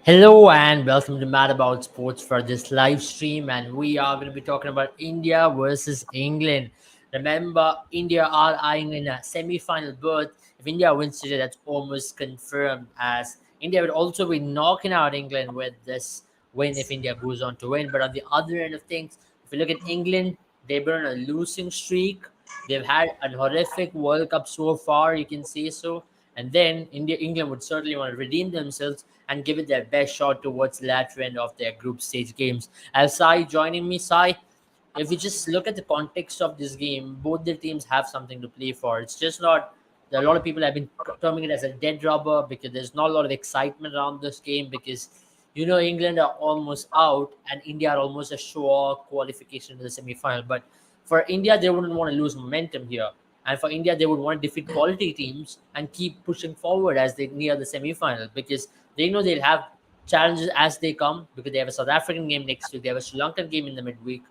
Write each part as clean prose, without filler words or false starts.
Hello and welcome to Mad About Sports for this live stream, and we are going to be talking about India versus England. Remember, India are eyeing in a semi-final berth. If India wins today, that's almost confirmed, as India would also be knocking out England with this win if India goes on to win. But on the other end of things, if you look at England, they've been on a losing streak. They've had a horrific World Cup so far, you can say so. And then England would certainly want to redeem themselves and give it their best shot towards the latter end of their group stage games. As Sai joining me, Sai, if you just look at the context of this game, both the teams have something to play for. It's just not. A lot of people have been terming it as a dead rubber because there's not a lot of excitement around this game because England are almost out and India are almost a sure qualification to the semi-final. But for India, they wouldn't want to lose momentum here. And for India, they would want to defeat quality teams and keep pushing forward as they near the semi-final because they know they'll have challenges as they come because they have a South African game next week, they have a Sri Lankan game in the midweek,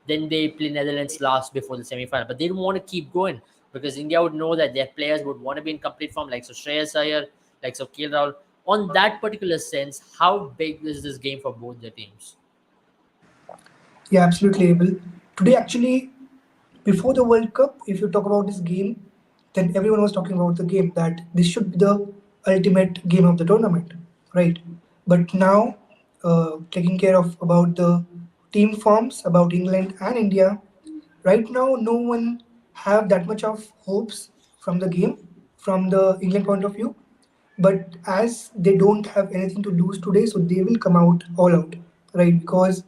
then they play Netherlands last before the semi-final. But they don't want to keep going because India would know that their players would want to be in complete form, like so Shreyas Iyer, like so KL Rahul. On that particular sense, how big is this game for both the teams? Yeah, absolutely, Abel. Today, actually, before the World Cup, if you talk about this game, then everyone was talking about the game that this should be the ultimate game of the tournament, right? But now, taking care of about the team forms, about England and India, right now, no one have that much of hopes from the game, from the England point of view. But as they don't have anything to lose today, so they will come out all out, right? Because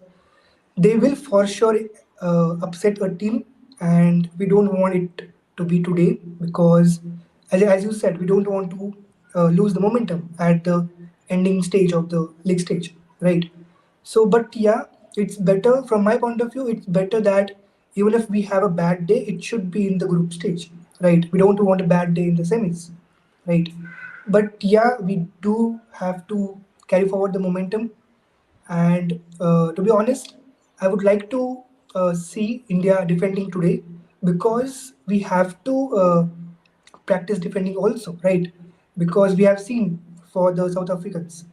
they will for sure upset a team, and we don't want it to be today because, as you said, we don't want to lose the momentum at the ending stage of the league stage, right? So, but yeah, it's better from my point of view. It's better that even if we have a bad day, it should be in the group stage, right? We don't want a bad day in the semis, right? But yeah, we do have to carry forward the momentum, and to be honest, I would like to see India defending today because we have to practice defending also, right? Because we have seen for the South Africans,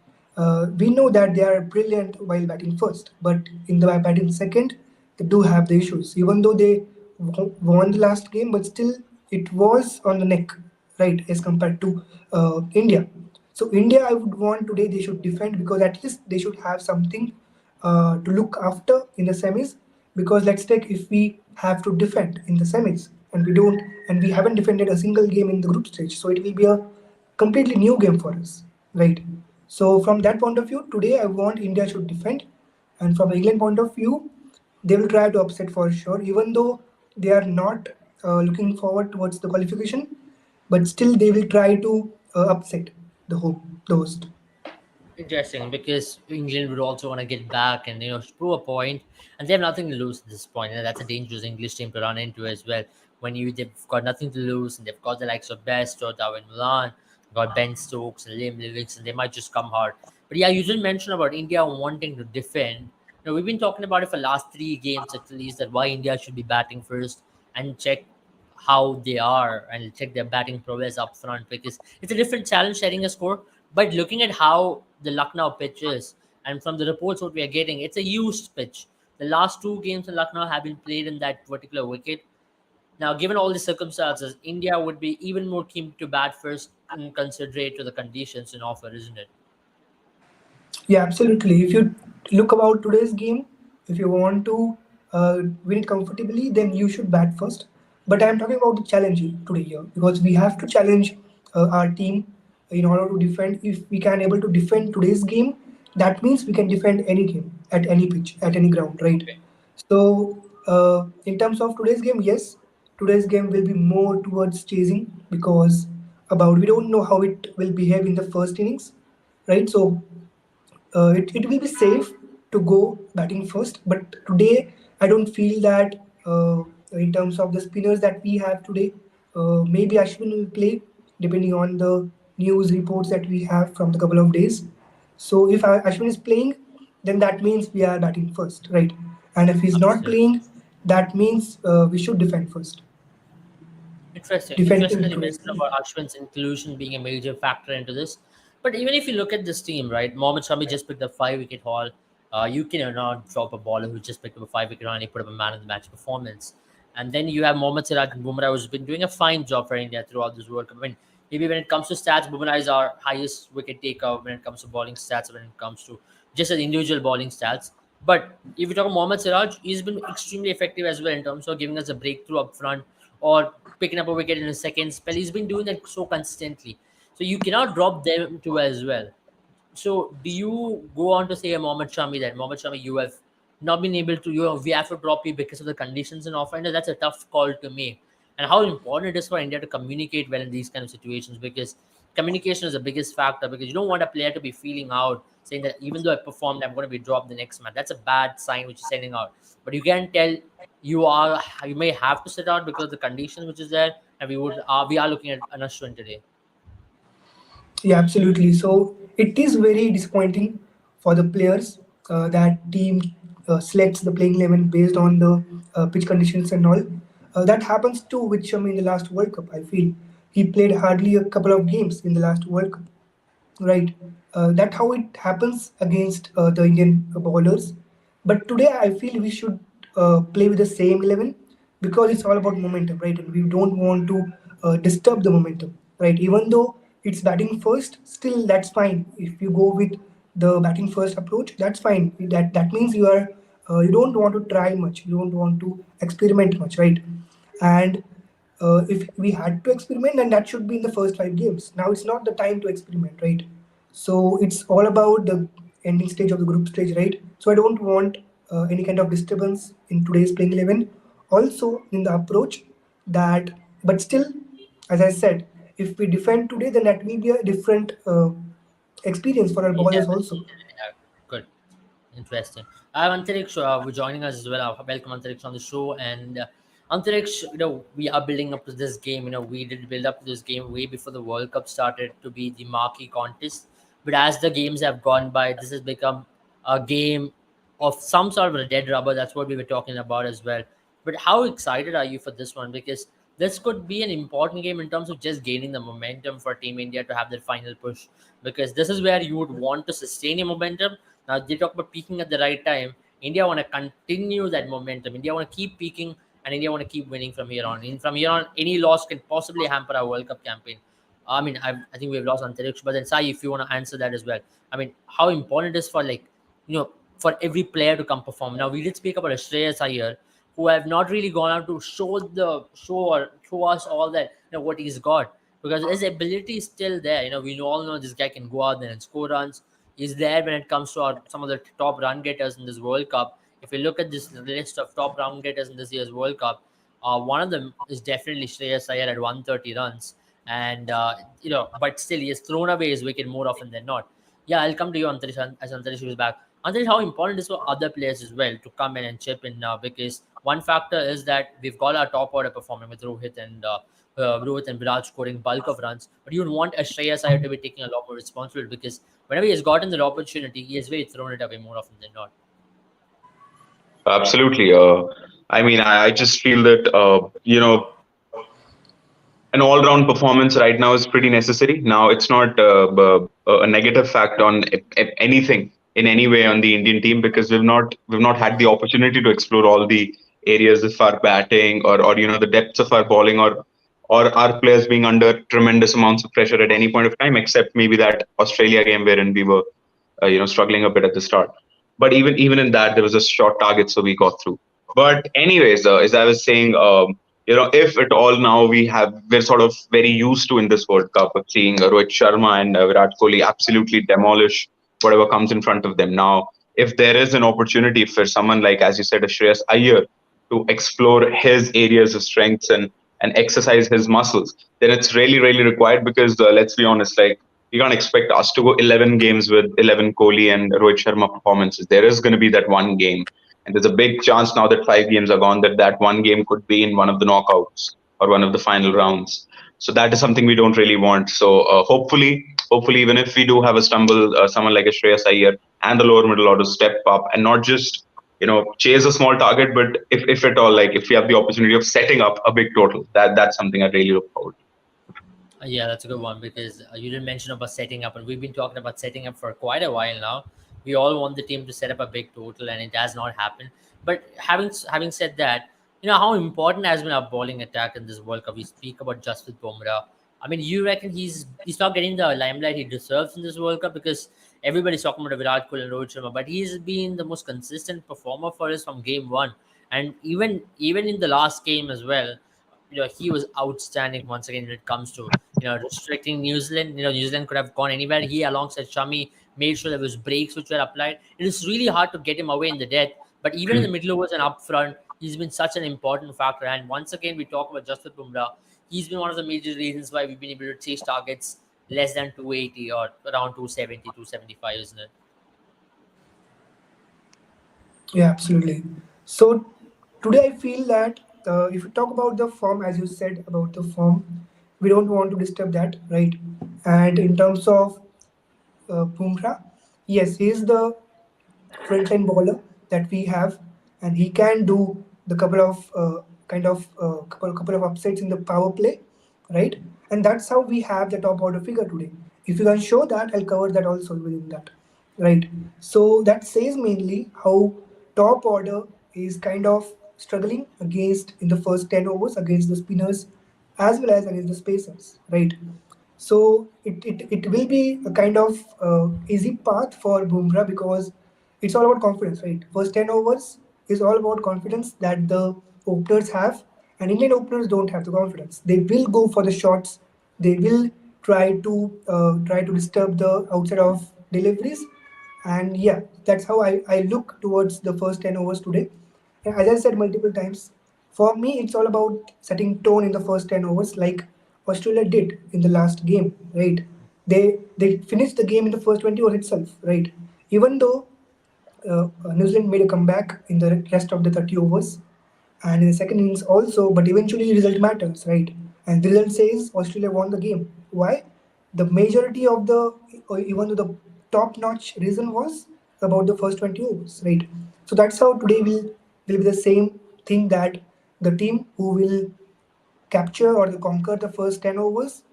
we know that they are brilliant while batting first, but in the batting second, they do have the issues. Even though they won the last game, but still it was on the neck, right, as compared to India. So India, I would want today they should defend because at least they should have something to look after in the semis. Because let's take if we have to defend in the semis and we don't, and we haven't defended a single game in the group stage, so it will be a completely new game for us, right? So from that point of view, today I want India should defend, and from England point of view, they will try to upset for sure, even though they are not looking forward towards the qualification, but still they will try to upset the host. Interesting, because England would also want to get back and prove a point, and they have nothing to lose at this point. And that's a dangerous English team to run into as well. When they've got nothing to lose, and they've got the likes of Best or Darwin Milan, got Ben Stokes and Liam Livingston, they might just come hard. But yeah, you did mention about India wanting to defend. We've been talking about it for the last three games at least, that why India should be batting first and check how they are and check their batting prowess up front because it's a different challenge setting a score. But looking at how the Lucknow pitch is, and from the reports what we are getting, it's a used pitch. The last two games in Lucknow have been played in that particular wicket. Now, given all the circumstances, India would be even more keen to bat first and considerate to the conditions in offer, isn't it? Yeah, absolutely. If you look about today's game, if you want to win it comfortably, then you should bat first. But I'm talking about the challenge today here because we have to challenge our team in order to defend. If we can able to defend today's game, that means we can defend any game at any pitch, at any ground, right? So in terms of today's game, yes, today's game will be more towards chasing because about we don't know how it will behave in the first innings, right? So it will be safe to go batting first. But today, I don't feel that in terms of the spinners that we have today, maybe Ashwin will play depending on the news reports that we have from the couple of days. So if Ashwin is playing, then that means we are batting first, right? And if he's not Absolutely. playing, that means we should defend first. Interesting. Defend Interesting that you today's mentioned game. about Ashwin's inclusion being a major factor into this. But even if you look at this team, right, Mohammad Shami just picked up 5 wicket haul. You can not drop a bowler who just picked up a 5 wicket haul and he put up a man of the match performance. And then you have Mohammad Siraj and Bumrah, who's been doing a fine job for India throughout this World Cup. I mean, maybe when it comes to stats, Bumrah is our highest wicket taker when it comes to bowling stats, when it comes to just as individual bowling stats. But if you talk about Mohammad Siraj, he's been extremely effective as well in terms of giving us a breakthrough up front or picking up a wicket in a second spell. He's been doing that so consistently. So you cannot drop them two as well. So do you go on to say Mohammad Shami that Mohammad Shami, you have not been able to, we have to drop you because of the conditions in off India? That's a tough call to make. And how important it is for India to communicate well in these kind of situations, because communication is the biggest factor, because you don't want a player to be feeling out saying that even though I performed, I'm going to be dropped the next match. That's a bad sign which is sending out. But you can tell you may have to sit out because of the conditions which is there, and we are looking at an Ashwin today. Yeah, absolutely. So it is very disappointing for the players that team selects the playing 11 based on the pitch conditions and all. That happens too with Shami in the last World Cup. I feel he played hardly a couple of games in the last World Cup. Right. That's how it happens against the Indian bowlers. But today I feel we should play with the same 11 because it's all about momentum, right? And we don't want to disturb the momentum, right? Even though it's batting first, still that's fine. If you go with the batting first approach, that's fine. That means you don't want to try much, you don't want to experiment much, right? And if we had to experiment, then that should be in the first 5 games. Now it's not the time to experiment, right? So it's all about the ending stage of the group stage, right? So I don't want any kind of disturbance in today's playing 11. Also in the approach that, but still, as I said, if we defend today, then that will be a different experience for our Yeah, bowlers also. yeah, good. Interesting. I have Antariksh joining us as well. Welcome Antariksh on the show. And Antariksh, we are building up to this game. We did build up to this game way before the World Cup started to be the marquee contest. But as the games have gone by, this has become a game of some sort of a dead rubber. That's what we were talking about as well. But how excited are you for this one? Because this could be an important game in terms of just gaining the momentum for Team India to have their final push. Because this is where you would want to sustain your momentum. Now they talk about peaking at the right time. India want to continue that momentum. India want to keep peaking, and India want to keep winning from here on. And from here on, any loss can possibly hamper our World Cup campaign. I mean, I think we've lost Antariksh, but then Sai, if you want to answer that as well. I mean, how important it is for for every player to come perform. Now we did speak about Shreyas Iyer, who have not really gone out to show us all that what he's got, because his ability is still there. We all know this guy can go out there and score runs. He's there when it comes to some of the top run getters in this World Cup. If you look at this list of top run getters in this year's World Cup, one of them is definitely Shreyas Iyer at 130 runs, and but still he has thrown away his wicket more often than not. Yeah, I'll come to you, Antarish, as Antarish is back. Antarish, how important is for other players as well to come in and chip in now? Because one factor is that we've got our top order performing with Rohit and Virat scoring bulk of runs, but you would want a Shreyas Iyer to be taking a lot more responsibility, because whenever he has gotten the opportunity, he has very thrown it away more often than not. Absolutely. I mean, I just feel that an all-round performance right now is pretty necessary. Now, it's not a negative fact on anything in any way on the Indian team, because we've not had the opportunity to explore all the areas of our batting, or the depths of our bowling, or our players being under tremendous amounts of pressure at any point of time, except maybe that Australia game wherein we were struggling a bit at the start. But even in that, there was a short target, so we got through. But anyways, as I was saying, if at all now we're sort of very used to in this World Cup of seeing Rohit Sharma and Virat Kohli absolutely demolish whatever comes in front of them. Now, if there is an opportunity for someone like, as you said, Shreyas Iyer to explore his areas of strengths and exercise his muscles, then it's really, really required, because let's be honest, like, you can't expect us to go 11 games with 11 Kohli and Rohit Sharma performances. There is going to be that one game. And there's a big chance now that 5 games are gone that one game could be in one of the knockouts or one of the final rounds. So that is something we don't really want. So hopefully, even if we do have a stumble, someone like a Shreyas Iyer and the lower middle order step up and not just chase a small target, but if at all, like if we have the opportunity of setting up a big total, that's something I really look forward to. Yeah, that's a good one because you didn't mention about setting up, and we've been talking about setting up for quite a while now. We all want the team to set up a big total, and it has not happened. But having said that, how important has been our bowling attack in this World Cup. We speak about Jasprit Bumrah. I mean, you reckon he's not getting the limelight he deserves in this World Cup because everybody's talking about Virat Kohli and Rohit Sharma, but he's been the most consistent performer for us from game one, and even in the last game as well. He was outstanding once again when it comes to restricting New Zealand. New Zealand could have gone anywhere. He alongside Shami made sure there was breaks which were applied. It is really hard to get him away in the death, but even in the middle overs and up front, he's been such an important factor. And once again, we talk about Jasprit Bumrah. He's been one of the major reasons why we've been able to chase targets less than 280 or around 270, 275, isn't it? Yeah, absolutely. So today I feel that if you talk about the form, as you said about the form, we don't want to disturb that, right? And in terms of Bumrah, yes, he is the frontline bowler that we have, and he can do the couple of couple of upsets in the power play, right? And that's how we have the top order figure today. If you can show that, I'll cover that also within that, right? So that says mainly how top order is kind of struggling against in the first 10 overs against the spinners as well as against the spacers, right? So it will be a kind of easy path for Bumrah because it's all about confidence, right? First 10 overs is all about confidence that the openers have, and Indian openers don't have the confidence. They will go for the shots. They will try to disturb the outside of deliveries, and yeah, that's how I look towards the first 10 overs today. And as I said multiple times, for me, it's all about setting tone in the first 10 overs, like Australia did in the last game, right? They finished the game in the first 20 overs itself, right? Even though New Zealand made a comeback in the rest of the 30 overs and in the second innings also, but eventually result matters, right? And the result says Australia won the game. Why? The majority of the, or even though the top-notch reason was about the first 20 overs, right? So that's how today will be the same thing that the team who will capture or they conquer the first 10 overs,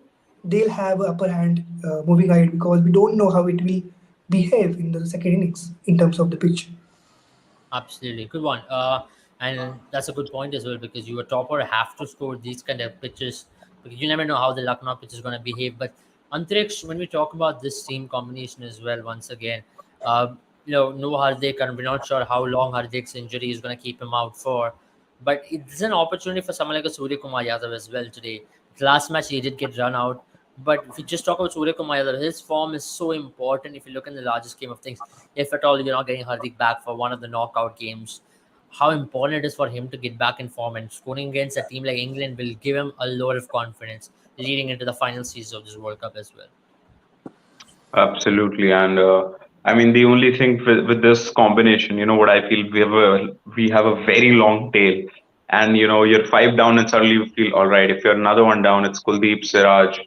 they'll have an upper hand moving ahead because we don't know how it will behave in the second innings in terms of the pitch. Absolutely, good one. And that's a good point as well because you a topper have to score these kind of pitches because you never know how the Lucknow pitch is going to behave. But Antriksh, when we talk about this team combination as well, once again, no Hardik, and we're not sure how long Hardik's injury is going to keep him out for. But it's an opportunity for someone like a Surya Kumar Yadav as well today. The last match he did get run out, but if you just talk about Surya Kumar Yadav, his form is so important if you look in the larger scheme of things. If at all you're not getting Hardik back for one of the knockout games, how important it is for him to get back in form and scoring against a team like England will give him a lot of confidence leading into the final season of this World Cup as well. Absolutely, and I mean the only thing with this combination, what I feel we have a very long tail, and you're five down and suddenly you feel all right. If you're another one down, it's Kuldeep, Siraj,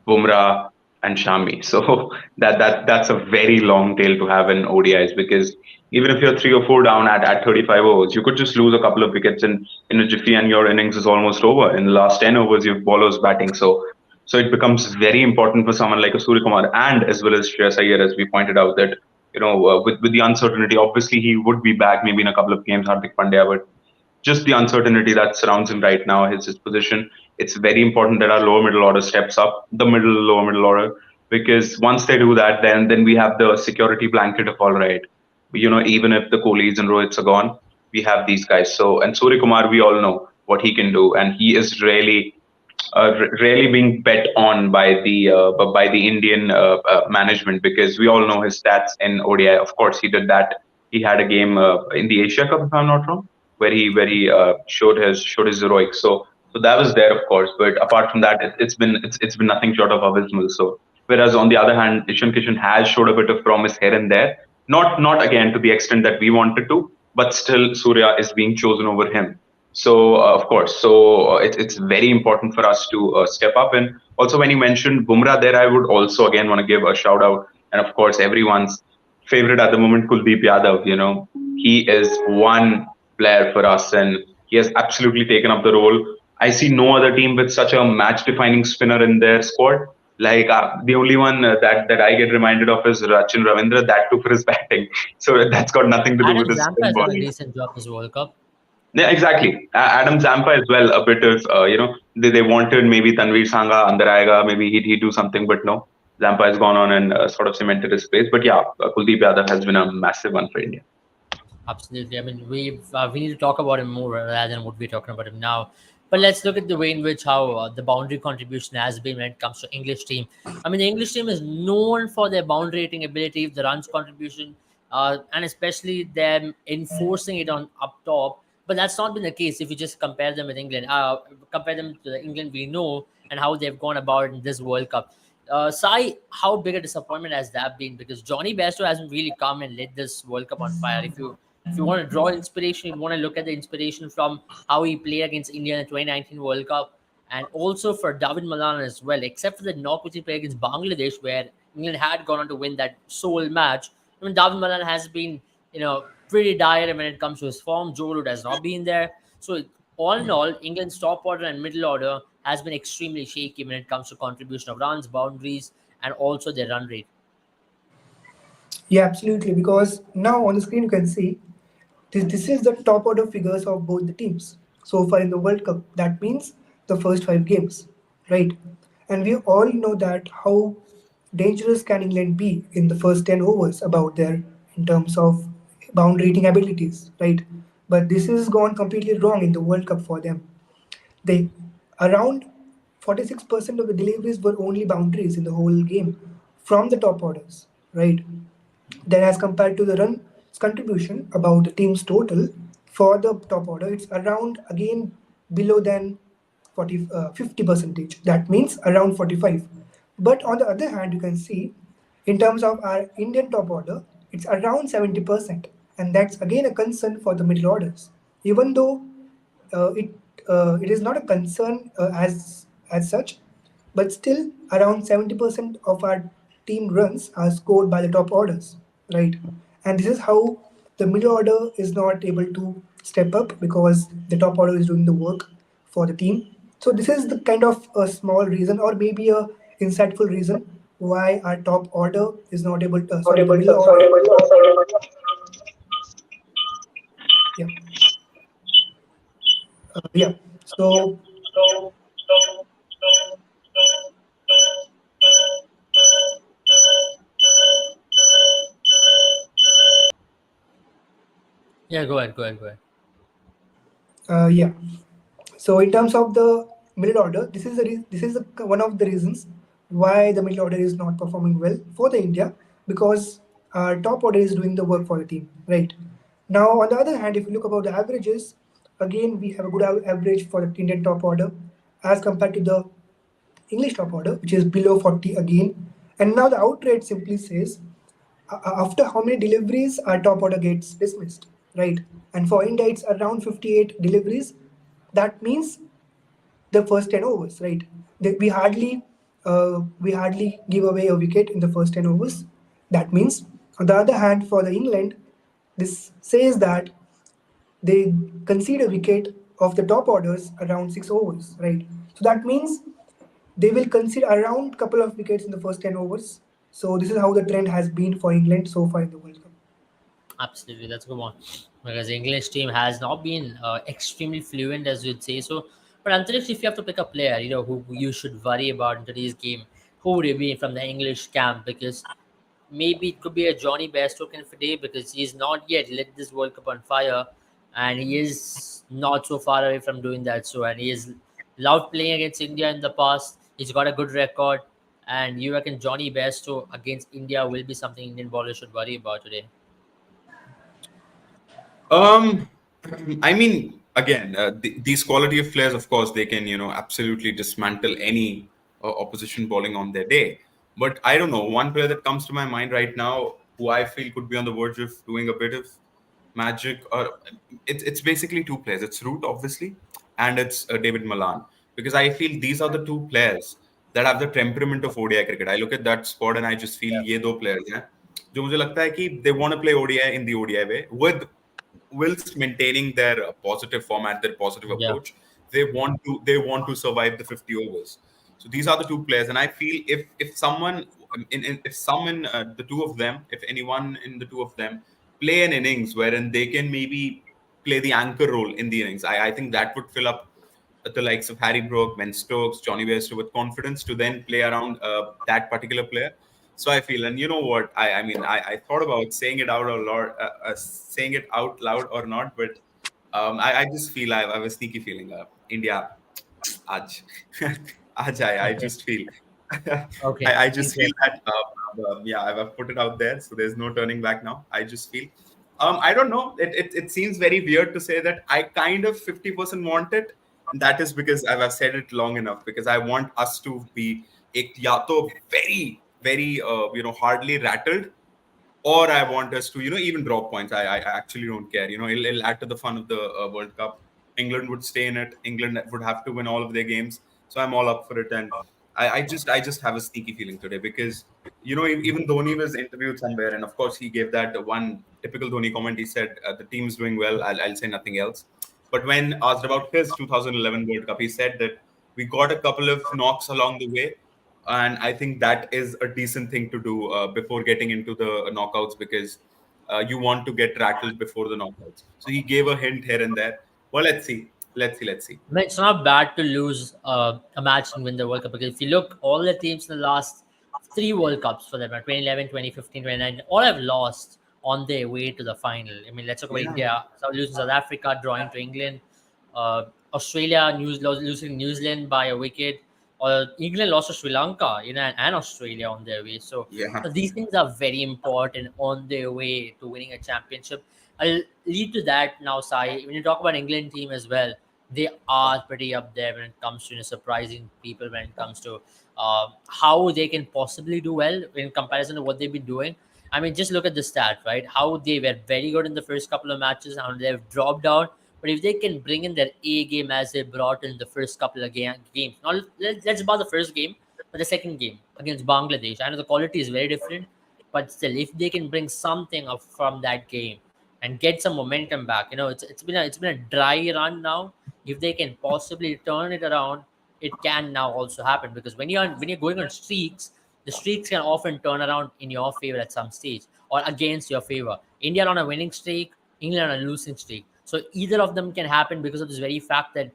Bumrah, and Shami. So that's a very long tail to have in ODIs because even if you're three or four down at 35 overs, you could just lose a couple of wickets in a jiffy and your innings is almost over. In the last 10 overs, you have bowlers batting. So it becomes very important for someone like a Surya Kumar and as well as Shreyas Iyer, as we pointed out that with the uncertainty, obviously he would be back maybe in a couple of games, Hardik Pandya, but just the uncertainty that surrounds him right now, his position. It's very important that our lower middle order steps up, the lower middle order, because once they do that, then we have the security blanket of all right. Even if the Kohlis and Rohits are gone, we have these guys. So and Surya Kumar, we all know what he can do, and he is really being bet on by the Indian management because we all know his stats in ODI. Of course, he did that. He had a game in the Asia Cup, if I'm not wrong, where he showed his heroics. So that was there, of course. But apart from that, it's been nothing short of abysmal. So whereas on the other hand, Ishan Kishan has showed a bit of promise here and there, not again to the extent that we wanted to, but still Surya is being chosen over him. So of course, it's very important for us to step up. And also when you mentioned Bumrah there, I would also again want to give a shout out, and of course everyone's favorite at the moment, Kuldeep Yadav. He is one player for us, and he has absolutely taken up the role. I see no other team with such a match-defining spinner in their squad. Like the only one that I get reminded of is Rachin Ravindra. That too for his batting. So that's got nothing to do with Adam his Zampa spin has done a bowling. decent job this World Cup. Yeah, exactly. Adam Zampa as well. A bit of they wanted maybe Tanveer Sangha under aayega, maybe he'd do something, but no. Zampa has gone on and sort of cemented his place. But yeah, Kuldeep Yadav has been a massive one for India. Absolutely. I mean, we need to talk about him more rather than what we're talking about him now. But let's look at the way in which how the boundary contribution has been when it comes to English team. I mean, the English team is known for their boundary rating ability, the runs contribution, and especially them enforcing it on up top. But that's not been the case if you just compare them with England. Compare them to the England we know and how they've gone about in this World Cup. Sai, how big a disappointment has that been? Because Johnny Bairstow hasn't really come and lit this World Cup on fire. If you want to draw inspiration, you want to look at the inspiration from how he played against India in the 2019 World Cup, and also for David Malan as well. Except for the knock which he played against Bangladesh, where England had gone on to win that sole match. I mean, David Malan has been, pretty dire when it comes to his form. Joe Root has not been there. So all in all, England's top order and middle order has been extremely shaky when it comes to contribution of runs, boundaries, and also their run rate. Yeah, absolutely. Because now on the screen you can see this is the top order figures of both the teams so far in the World Cup. That means the first 5 games, right? And we all know that how dangerous can England be in the first 10 overs about their in terms of boundary rating abilities, right? But this has gone completely wrong in the World Cup for them. They around 46% of the deliveries were only boundaries in the whole game from the top orders, right? Then, as compared to the runs contribution about the team's total for the top order, it's around again below than 50 percentage. That means around 45. But on the other hand, you can see in terms of our Indian top order, it's around 70%, and that's again a concern for the middle orders. Even though it is not a concern as such, but still around 70% of our team runs are scored by the top orders, right? And this is how the middle order is not able to step up because the top order is doing the work for the team. So this is the kind of a small reason, or maybe a insightful reason why our top order is not able to. Sorry, the middle order. Yeah, yeah. So Yeah, go ahead, go ahead, go ahead. yeah. So in terms of the middle order, one of the reasons why the middle order is not performing well for the India because our top order is doing the work for the team, right? Now, on the other hand, if you look about the averages, again we have a good average for the Indian top order as compared to the English top order, which is below 40 again. And now the out rate simply says after how many deliveries our top order gets dismissed, right? And for India, it's around 58 deliveries. That means the first 10 overs, right? We hardly give away a wicket in the first 10 overs. That means, on the other hand, for the England, this says that they concede a wicket of the top orders around 6 overs, right? So that means they will concede around couple of wickets in the first 10 overs. So this is how the trend has been for England so far in the World Cup. Absolutely, that's a good one. Because the English team has not been extremely fluent, as you'd say so. But Antarish, if you have to pick a player, who you should worry about in today's game, who would it be from the English camp? Because maybe it could be a Johnny Bairstow kind of a day because he's not yet lit this World Cup on fire, and he is not so far away from doing that. So, and he has loved playing against India in the past. He's got a good record, and you reckon Johnny Bairstow against India will be something Indian bowlers should worry about today? Um, I mean, again, these quality of players, of course, they can, absolutely dismantle any opposition bowling on their day. But I don't know, one player that comes to my mind right now, who I feel could be on the verge of doing a bit of magic, or it's basically two players. It's Root, obviously, and it's David Malan, because I feel these are the two players that have the temperament of ODI cricket. I look at that squad and I just feel ये दो players हैं जो मुझे लगता है कि they want to play ODI in the ODI way with whilst maintaining their positive format, their positive Yeah. approach. they want to survive the 50 overs. So these are the two players, and I feel if someone if someone the two of them, if anyone in the two of them play an innings wherein they can maybe play the anchor role in the innings, I think that would fill up the likes of Harry Brook, Ben Stokes, Johnny Bairstow with confidence to then play around that particular player. So I feel, and you know what, I thought about saying it out a lot, saying it out loud or not, but I just feel I have a sneaky feeling. India, Aj, Aj, I Okay. just feel, Okay. I just feel Interesting. that, yeah, I've put it out there, so there's no turning back now. I just feel, I don't know. It seems very weird to say that I kind of 50% want it, and that is because I've said it long enough. Because I want us to be ek ya to very very hardly rattled, or I want us to, even drop points. I actually don't care. It'll add to the fun of the World Cup. England would stay in it. England would have to win all of their games. So I'm all up for it. And I just have a sneaky feeling today because, even Dhoni was interviewed somewhere. And of course, he gave that one typical Dhoni comment. He said, the team's doing well. I'll say nothing else. But when asked about his 2011 World Cup, he said that we got a couple of knocks along the way, and I think that is a decent thing to do before getting into the knockouts, because you want to get rattled before the knockouts. So he gave a hint here and there. Well, let's see. I mean, it's not bad to lose a match and win the World Cup because if you look, all the teams in the last three World Cups for them, 2011, 2015, 2019, all have lost on their way to the final. I mean, let's talk about Yeah, India, so losing South Africa, drawing to England, Australia, losing New Zealand by a wicket, or England lost to Sri Lanka, and Australia on their way. yeah, So these things are very important on their way to winning a championship. I'll lead to that now, Sai. When you talk about England team as well, they are pretty up there when it comes to surprising people when it comes to how they can possibly do well in comparison to what they've been doing. I mean, just look at the stat, right? How they were very good in the first couple of matches, how they've dropped out. But if they can bring in their A game as they brought in the first couple of games, not let's about the first game, but the second game against Bangladesh, I know the quality is very different, but still, if they can bring something up from that game and get some momentum back, it's been a dry run now. If they can possibly turn it around, it can now also happen because when you're going on streaks, the streaks can often turn around in your favor at some stage or against your favor. India on a winning streak, England on a losing streak. So either of them can happen because of this very fact that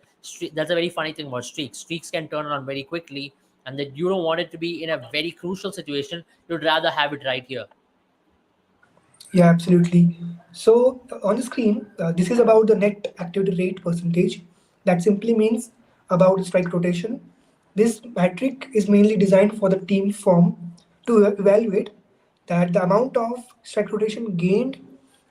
that's a very funny thing about streaks. Streaks can turn around very quickly, and that you don't want it to be in a very crucial situation. You'd rather have it right here. Yeah, absolutely. So on the screen, this is about the net activity rate percentage. That simply means about strike rotation. This metric is mainly designed for the team form to evaluate that the amount of strike rotation gained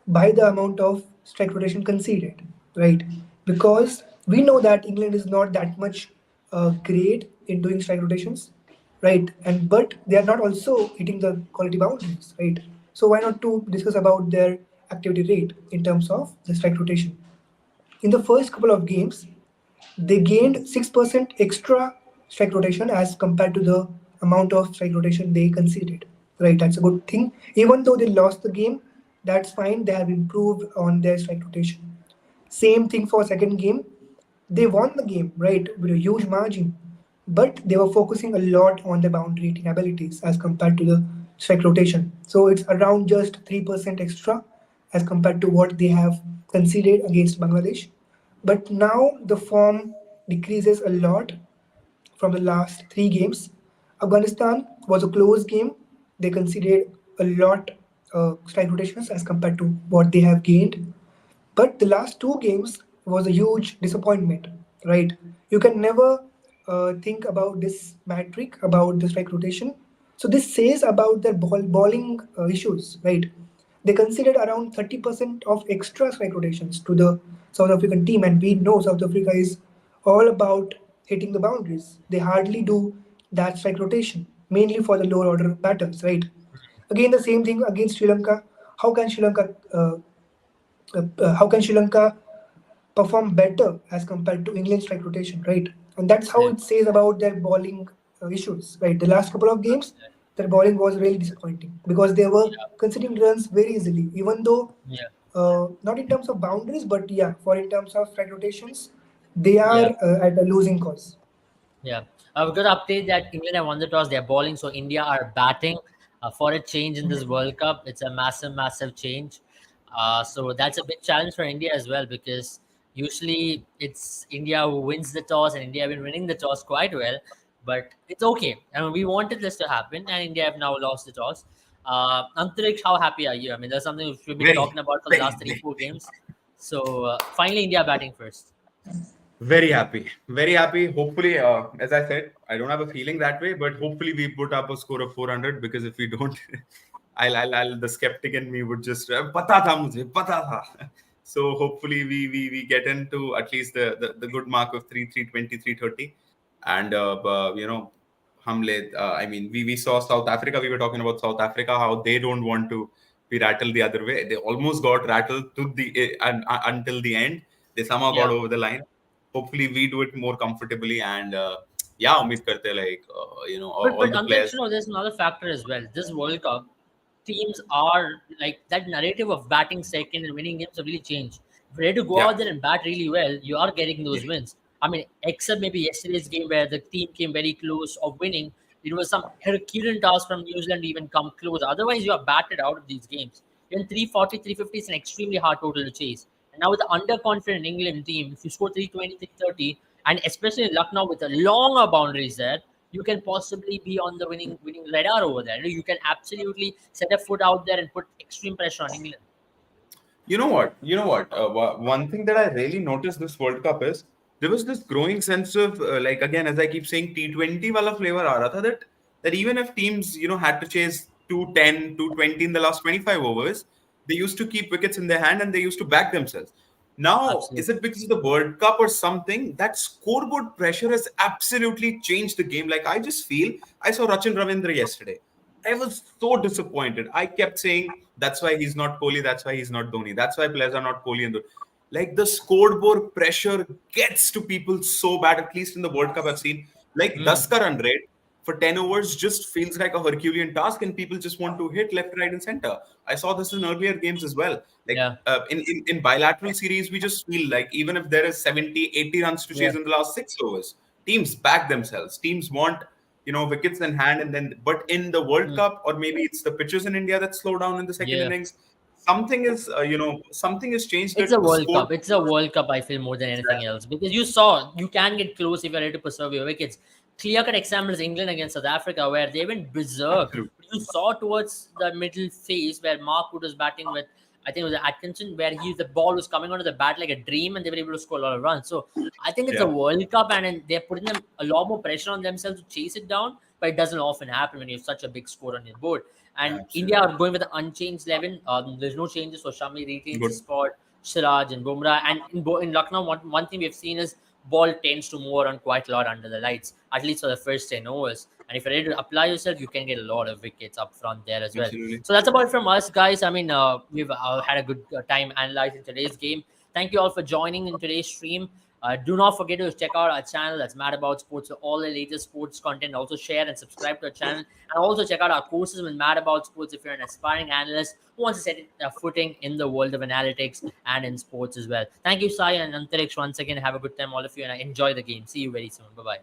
by the amount of strike rotation conceded, right? Because we know that England is not that much great in doing strike rotations, right? And but they are not also hitting the quality boundaries, right? So why not to discuss about their activity rate in terms of the strike rotation? In the first couple of games, they gained 6% extra strike rotation as compared to the amount of strike rotation they conceded. Right, that's a good thing. Even though they lost the game, that's fine. They have improved on their strike rotation. Same thing for second game. They won the game, right, with a huge margin, but they were focusing a lot on the boundary hitting abilities as compared to the strike rotation. So it's around just 3% extra as compared to what they have conceded against Bangladesh. But now the form decreases a lot from the last three games. Afghanistan was a close game. They conceded a lot strike rotations as compared to what they have gained. But the last two games was a huge disappointment, right? You can never think about this metric, about the strike rotation. So this says about their bowling issues, right? They considered around 30% of extra strike rotations to the South African team, and we know South Africa is all about hitting the boundaries. They hardly do that strike rotation, mainly for the lower order batters, right? Again, the same thing against Sri Lanka. How can Sri Lanka how can Sri Lanka perform better as compared to England's strike rotation, right? And that's how Yeah, it says about their bowling issues, right? The last couple of games, their bowling was really disappointing because they were yeah, conceding runs very easily, even though yeah. not in terms of boundaries, but yeah, for in terms of strike rotations, they are Yeah. at a losing cause. Yeah, I've got to update that England have won the toss. They're bowling, so India are batting. For a change in this World Cup, it's a massive, massive change. So that's a big challenge for India as well, because usually it's India who wins the toss, and India have been winning the toss quite well. But it's okay. I mean, we wanted this to happen, and India have now lost the toss. Antariksh, how happy are you? I mean, there's something which we've been Very, talking about for the very, last three, very, 4 games. So finally, India batting first. very happy. Very happy. Hopefully, as I said, I don't have a feeling that way, but hopefully we put up a score of 400, because if we don't, the skeptic in me would just, pata tha mujhe, pata tha. So hopefully we get into at least the good mark of 320, 330. And, I mean, we saw South Africa. We were talking about South Africa, how they don't want to be rattled the other way. They almost got rattled to until the end. They somehow got Yeah. over the line. Hopefully we do it more comfortably, and yeah, umid karte like But all the Antariksh, players. there's another factor as well. This World Cup, teams are like that narrative of batting second and winning games have really changed. If you're ready to go Yeah, out there and bat really well, you are getting those wins. I mean, except maybe yesterday's game where the team came very close of winning. It was some Herculean task from New Zealand to even come close. Otherwise, you are batted out of these games. Even 340, 350 is an extremely hard total to chase. And now with the underconfident England team, if you score 320, 330, and especially in Lucknow with the longer boundaries there, you can possibly be on the winning radar over there. You can absolutely set a foot out there and put extreme pressure on England. One thing that I really noticed this World Cup is there was this growing sense of like, again, as I keep saying, T20 wala flavor aa raha tha, that even if teams had to chase 210, 220 in the last 25 overs, they used to keep wickets in their hand and they used to back themselves. Now, is Absolutely. it because of the World Cup or something that scoreboard pressure has absolutely changed the game? Like, I just feel I saw Rachin Ravindra yesterday. I was so disappointed. I kept saying that's why he's not Kohli, that's why he's not Dhoni, that's why players are not Kohli and Dhoni. Like, the scoreboard pressure gets to people so bad, at least in the World Cup I've seen. Like, 10 Mm, ka run rate for 10 overs just feels like a Herculean task, and people just want to hit left, right, and center. I saw this in earlier games as well. Like, yeah, in bilateral series, we just feel like even if there is 70, 80 runs to yeah. chase in the last 6 overs, teams back themselves. Teams want wickets in hand, and then but in the World Mm, Cup, or maybe it's the pitches in India that slow down in the second yeah. innings. Something has changed It's that a the World score. Cup. It's a World Cup, I feel, more than anything else. Because you saw you can get close if you're ready to preserve your wickets. Clear cut example is England against South Africa, where they went berserk. Absolutely. You saw towards the middle phase where Mark Wood was batting with, I think it was Atkinson, where the ball was coming onto the bat like a dream, and they were able to score a lot of runs. So I think it's a Yeah, World Cup, and they're putting them a lot more pressure on themselves to chase it down. But it doesn't often happen when you have such a big score on your board. And India absolutely. are going with an unchanged 11. There's no changes, so Shami retains his Good. spot. Siraj and Bumrah. And in Lucknow, one thing we've seen is ball tends to move around quite a lot under the lights, at least for the first 10 overs. And if you're ready to apply yourself, you can get a lot of wickets up front there as well. Absolutely. So that's about it from us, guys. I mean, we've had a good time analyzing today's game. Thank you all for joining in today's stream. Do not forget to check out our channel. That's Mad About Sports for all the latest sports content. Also share and subscribe to our channel. And also check out our courses with Mad About Sports if you're an aspiring analyst who wants to set a footing in the world of analytics and in sports as well. Thank you, Sai and Antariksh, once again. Have a good time, all of you, and enjoy the game. See you very soon. Bye bye.